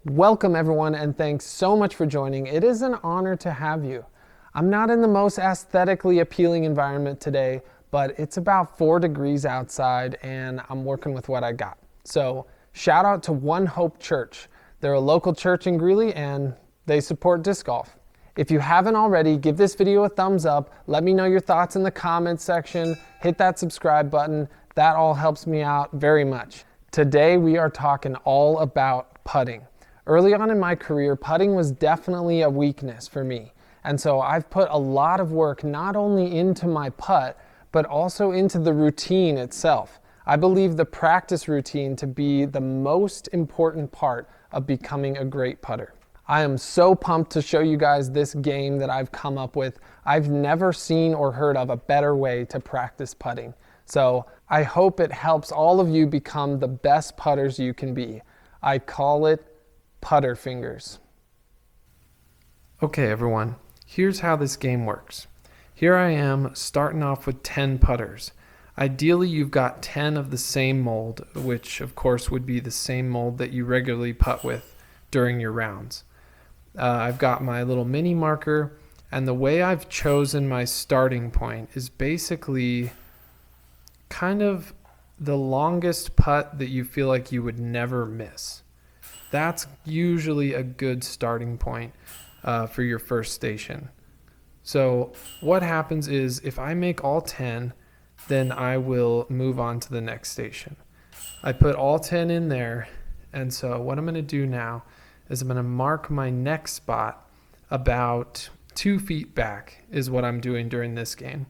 Welcome everyone, and thanks so much for joining. It is an honor to have you. I'm not in the most aesthetically appealing environment today, but it's about 4 degrees outside and I'm working with what I got. So shout out to One Hope Church. They're a local church in Greeley and they support disc golf. If you haven't already, give this video a thumbs up. Let me know your thoughts in the comments section. Hit that subscribe button. That all helps me out very much. Today we are talking all about putting. Early on in my career, putting was definitely a weakness for me. And so I've put a lot of work not only into my putt, but also into the routine itself. I believe the practice routine to be the most important part of becoming a great putter. I am so pumped to show you guys this game that I've come up with. I've never seen or heard of a better way to practice putting. So I hope it helps all of you become the best putters you can be. I call it putter fingers. Okay everyone, here's how this game works. Here I am starting off with 10 putters. Ideally you've got 10 of the same mold, which of course would be the same mold that you regularly putt with during your rounds. I've got my little mini marker, and the way I've chosen my starting point is basically kind of the longest putt that you feel like you would never miss. That's usually a good starting point for your first station. So what happens is if I make all 10, then I will move on to the next station. I put all 10 in there, and so what I'm going to do now is I'm going to mark my next spot about 2 feet back is what I'm doing during this game.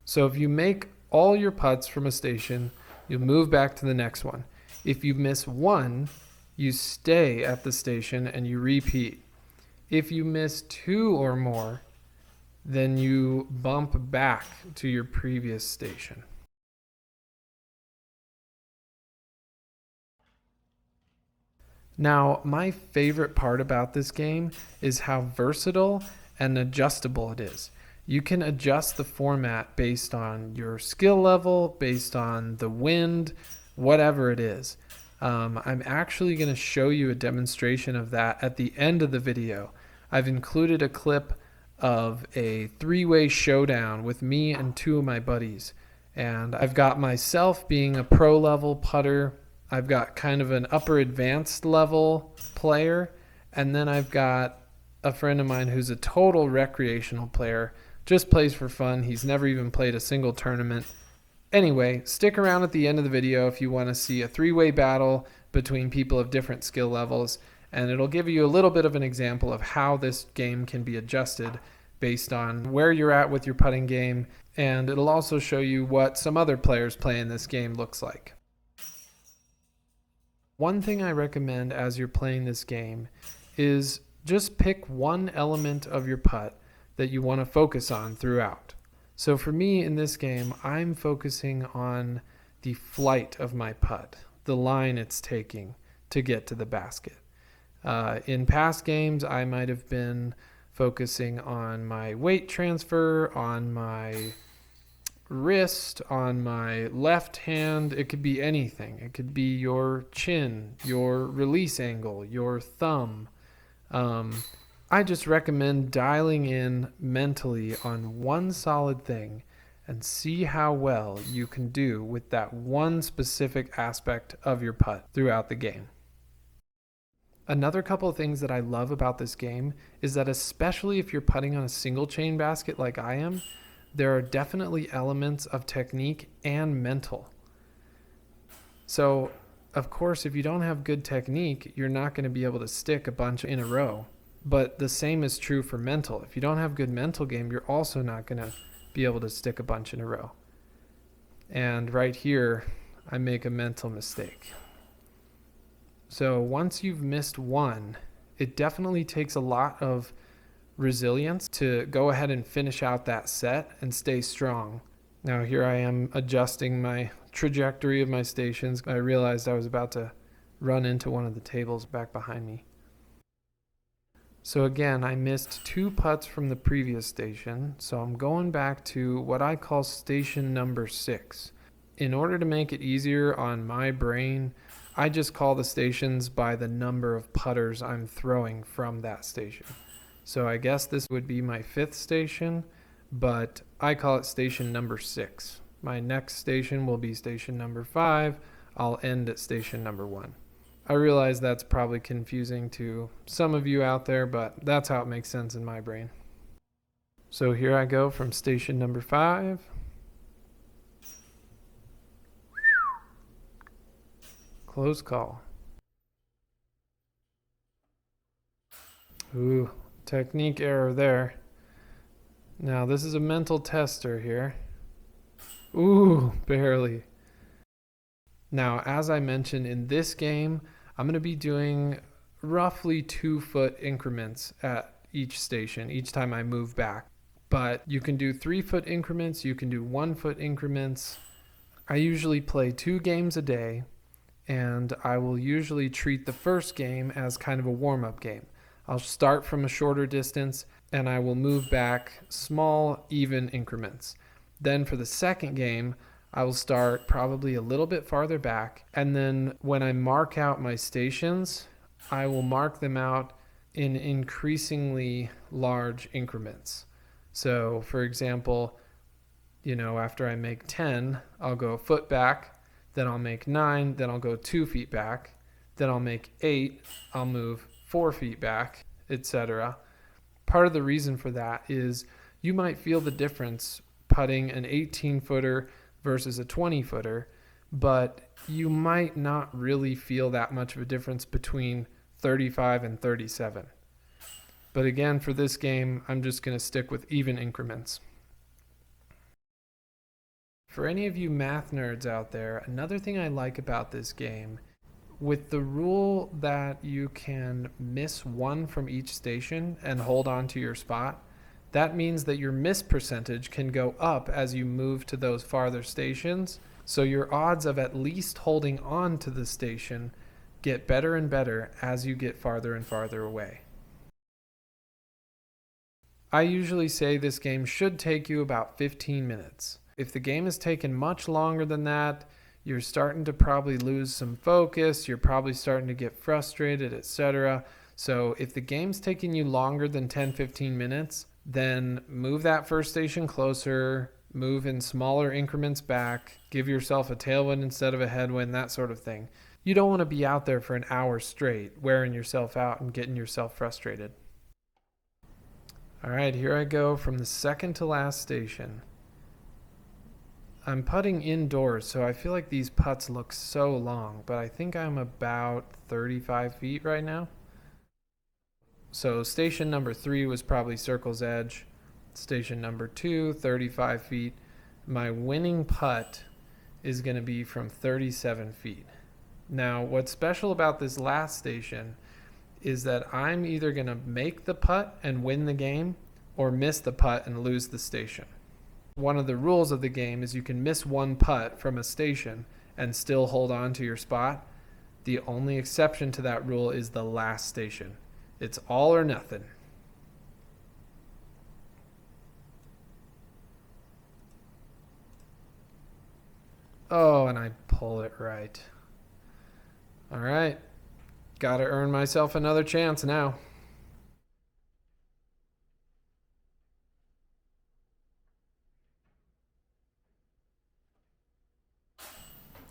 So if you make all your putts from a station, you'll move back to the next one. If you miss one, you stay at the station and you repeat. If you miss 2 or more, then you bump back to your previous station. Now, my favorite part about this game is how versatile and adjustable it is. You can adjust the format based on your skill level, based on the wind, whatever it is. I'm actually going to show you a demonstration of that at the end of the video. I've included a clip of a 3-way showdown with me and 2 of my buddies. And I've got myself being a pro level putter. I've got kind of an upper advanced level player. And then I've got a friend of mine who's a total recreational player, just plays for fun. He's never even played a single tournament. Anyway, stick around at the end of the video if you want to see a 3-way battle between people of different skill levels, and it'll give you a little bit of an example of how this game can be adjusted based on where you're at with your putting game, and it'll also show you what some other players playing this game looks like. One thing I recommend as you're playing this game is just pick one element of your putt that you want to focus on throughout. So for me in this game, I'm focusing on the flight of my putt, the line it's taking to get to the basket. In past games, I might have been focusing on my weight transfer, on my wrist, on my left hand. It could be anything. It could be your chin, your release angle, your thumb. I just recommend dialing in mentally on one solid thing and see how well you can do with that one specific aspect of your putt throughout the game. Another couple of things that I love about this game is that especially if you're putting on a single chain basket like I am, there are definitely elements of technique and mental. So, of course, if you don't have good technique, you're not going to be able to stick a bunch in a row. But the same is true for mental. If you don't have good mental game, you're also not going to be able to stick a bunch in a row. And right here, I make a mental mistake. So once you've missed one, it definitely takes a lot of resilience to go ahead and finish out that set and stay strong. Now here I am adjusting my trajectory of my stations. I realized I was about to run into one of the tables back behind me. So again, I missed 2 putts from the previous station, so I'm going back to what I call station number 6. In order to make it easier on my brain, I just call the stations by the number of putters I'm throwing from that station. So I guess this would be my 5th station, but I call it station number 6. My next station will be station number 5. I'll end at station number 1. I realize that's probably confusing to some of you out there, but that's how it makes sense in my brain. So here I go from station number 5. Close call. Ooh, technique error there. Now this is a mental tester here. Ooh, barely. Now, as I mentioned, in this game, I'm going to be doing roughly 2-foot increments at each station, each time I move back. But you can do 3-foot increments, you can do 1-foot increments. I usually play 2 games a day, and I will usually treat the first game as kind of a warm-up game. I'll start from a shorter distance, and I will move back small, even increments. Then for the second game, I will start probably a little bit farther back, and then when I mark out my stations, I will mark them out in increasingly large increments. So for example, after I make 10, I'll go a foot back, then I'll make 9, then I'll go 2 feet back, then I'll make 8, I'll move 4 feet back, etc. Part of the reason for that is you might feel the difference putting an 18-footer versus a 20-footer, but you might not really feel that much of a difference between 35 and 37. But again, for this game, I'm just going to stick with even increments. For any of you math nerds out there, another thing I like about this game, with the rule that you can miss 1 from each station and hold on to your spot, that means that your miss percentage can go up as you move to those farther stations. So your odds of at least holding on to the station get better and better as you get farther and farther away. I usually say this game should take you about 15 minutes. If the game is taking much longer than that, you're starting to probably lose some focus, you're probably starting to get frustrated, etc. So if the game's taking you longer than 10-15 minutes, then move that first station closer, move in smaller increments back, give yourself a tailwind instead of a headwind, that sort of thing. You don't want to be out there for an hour straight, wearing yourself out and getting yourself frustrated. All right, here I go from the second to last station. I'm putting indoors, so I feel like these putts look so long, but I think I'm about 35 feet right now. So station number 3 was probably circle's edge. Station number 2, 35 feet. My winning putt is going to be from 37 feet. Now, what's special about this last station is that I'm either going to make the putt and win the game or miss the putt and lose the station. One of the rules of the game is you can miss 1 putt from a station and still hold on to your spot. The only exception to that rule is the last station. It's all or nothing. Oh, and I pull it right. All right. Got to earn myself another chance now.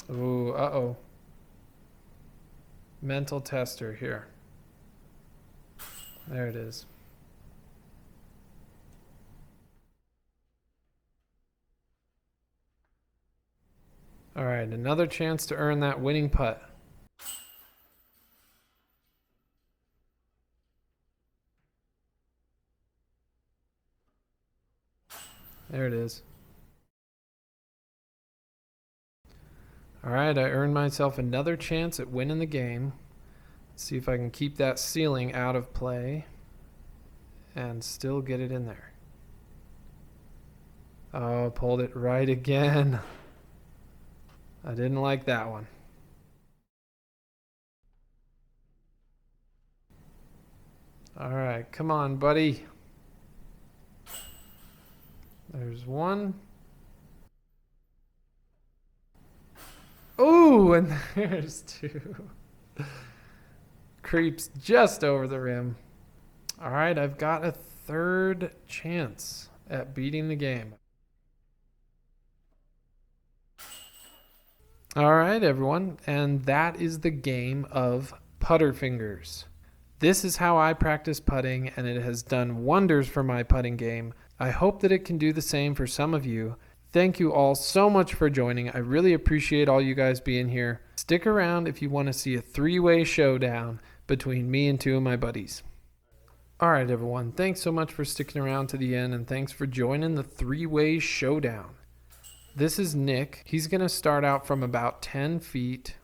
Ooh, uh-oh. Mental tester here. There it is. All right, another chance to earn that winning putt. There it is. All right, I earned myself another chance at winning the game. Let's see if I can keep that ceiling out of play. and still get it in there. Oh, pulled it right again. I didn't like that one. All right, come on, buddy. There's one. Oh, and there's two. Creeps just over the rim. All right, I've got a third chance at beating the game. All right, everyone, and that is the game of Putterfingers. This is how I practice putting, and it has done wonders for my putting game. I hope that it can do the same for some of you. Thank you all so much for joining. I really appreciate all you guys being here. Stick around if you want to see a three-way showdown between me and two of my buddies. All right, everyone. Thanks so much for sticking around to the end, and thanks for joining the three-way showdown. This is Nick. He's going to start out from about 10 feet.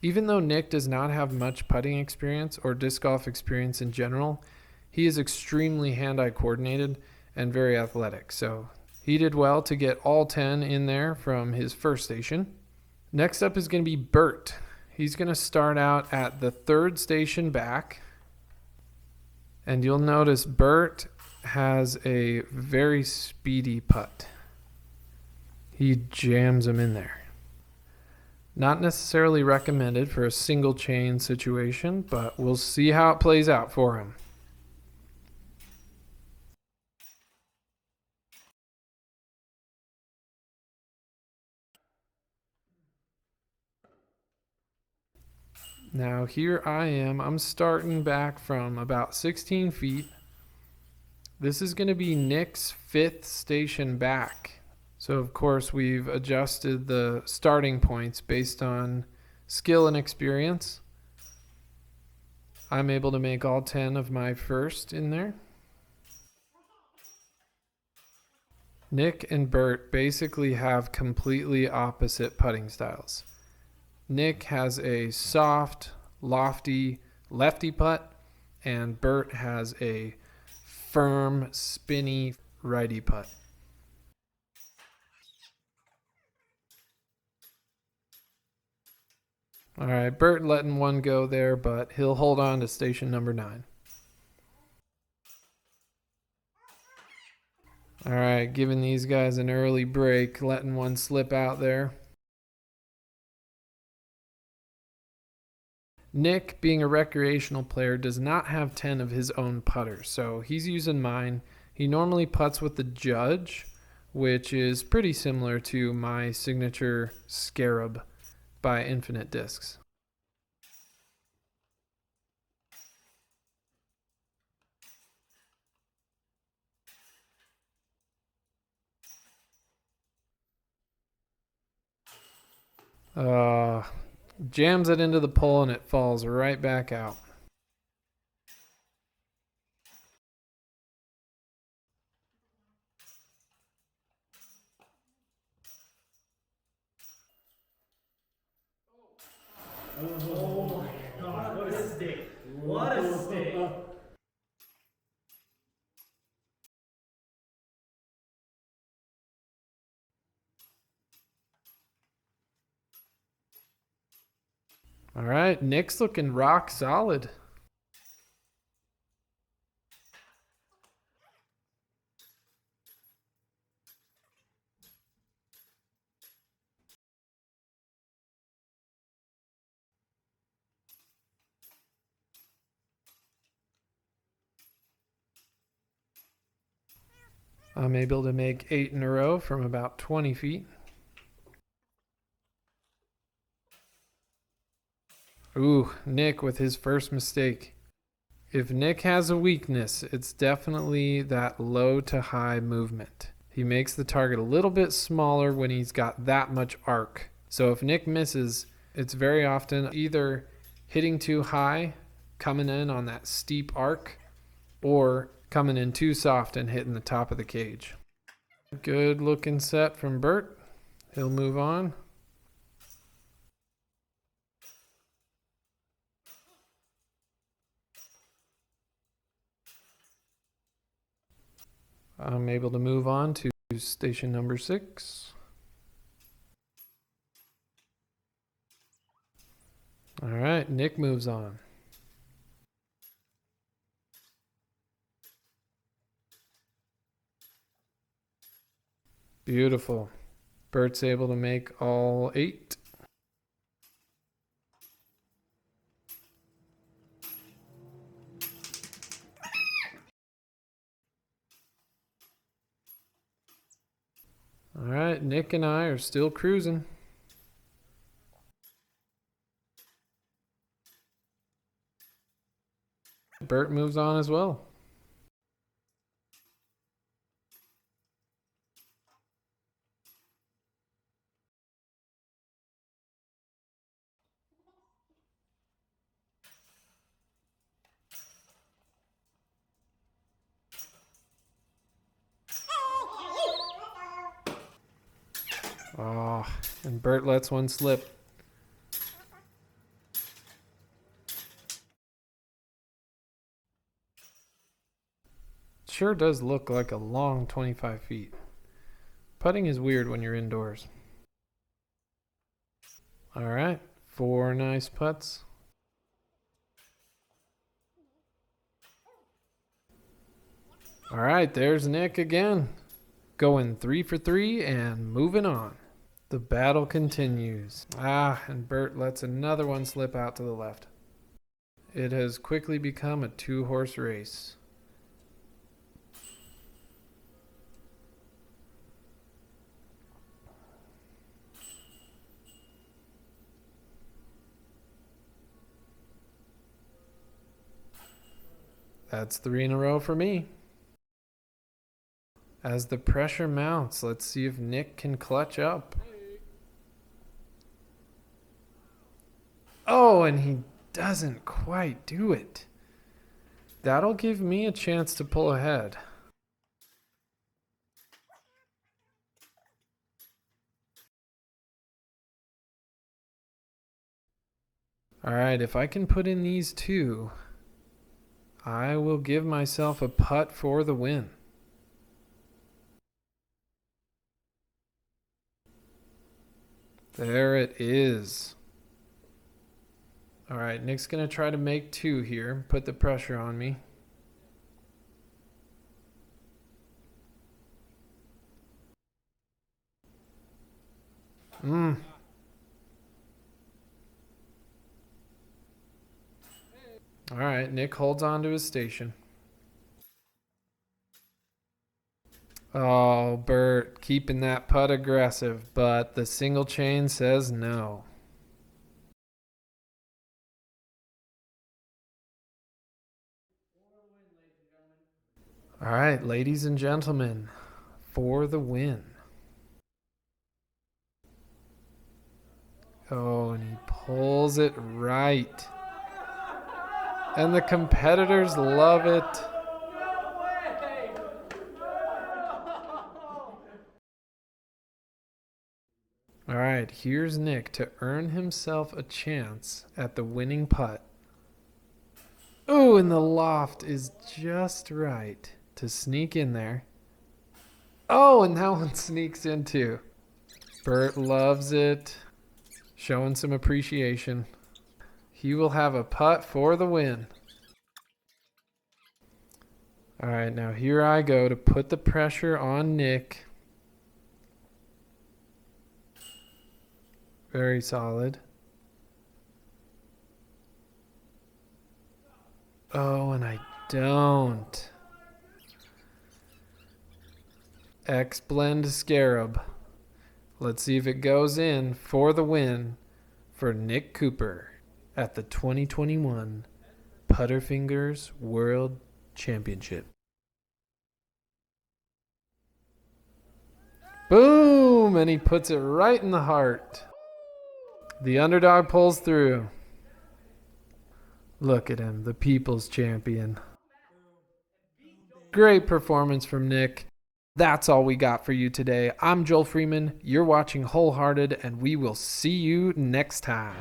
Even though Nick does not have much putting experience or disc golf experience in general, he is extremely hand-eye coordinated and very athletic. So he did well to get all 10 in there from his first station. Next up is going to be Bert. He's going to start out at the third station back. And you'll notice Bert has a very speedy putt. He jams them in there. Not necessarily recommended for a single chain situation, but we'll see how it plays out for him. Now here I am. I'm starting back from about 16 feet. This is going to be Nick's fifth station back. So of course we've adjusted the starting points based on skill and experience. I'm able to make all 10 of my first in there. Nick and Bert basically have completely opposite putting styles. Nick has a soft, lofty lefty putt, and Bert has a firm, spinny righty putt. All right, Bert letting one go there, but he'll hold on to station number 9. All right, giving these guys an early break, letting one slip out there. Nick, being a recreational player, does not have 10 of his own putters, so he's using mine. He normally putts with the Judge, which is pretty similar to my signature Scarab by Infinite Discs. Jams it into the pole and it falls right back out. Oh my God, what a stick. What a stick. All right, Nick's looking rock solid. I'm able to make 8 in a row from about 20 feet. Ooh, Nick with his first mistake. If Nick has a weakness, it's definitely that low to high movement. He makes the target a little bit smaller when he's got that much arc. So if Nick misses, it's very often either hitting too high, coming in on that steep arc, or coming in too soft and hitting the top of the cage. Good looking set from Bert. He'll move on. I'm able to move on to station number 6. All right, Nick moves on. Beautiful. Bert's able to make all 8. All right, Nick and I are still cruising. Bert moves on as well. Oh, and Bert lets one slip. Sure does look like a long 25 feet. Putting is weird when you're indoors. All right, 4 nice putts. All right, there's Nick again. Going 3 for 3 and moving on. The battle continues. And Bert lets another one slip out to the left. It has quickly become a 2-horse race. That's 3 in a row for me. As the pressure mounts, let's see if Nick can clutch up. Oh, and he doesn't quite do it. That'll give me a chance to pull ahead. All right, if I can put in these 2, I will give myself a putt for the win. There it is. All right, Nick's going to try to make 2 here, put the pressure on me. All right, Nick holds on to his station. Oh, Bert, keeping that putt aggressive, but the single chain says no. All right, ladies and gentlemen, for the win. Oh, and he pulls it right. And the competitors love it. All right, here's Nick to earn himself a chance at the winning putt. Oh, and the loft is just right to sneak in there. Oh, and that one sneaks in too. Bert loves it. Showing some appreciation. He will have a putt for the win. All right, now here I go to put the pressure on Nick. Very solid. Oh, and I don't. X-Blend Scarab. Let's see if it goes in for the win for Nick Cooper at the 2021 PUTTERFINGERS World Championship. Boom! And he puts it right in the heart. The underdog pulls through. Look at him, the people's champion. Great performance from Nick. That's all we got for you today. I'm Joel Freeman. You're watching Wholehearted, and we will see you next time.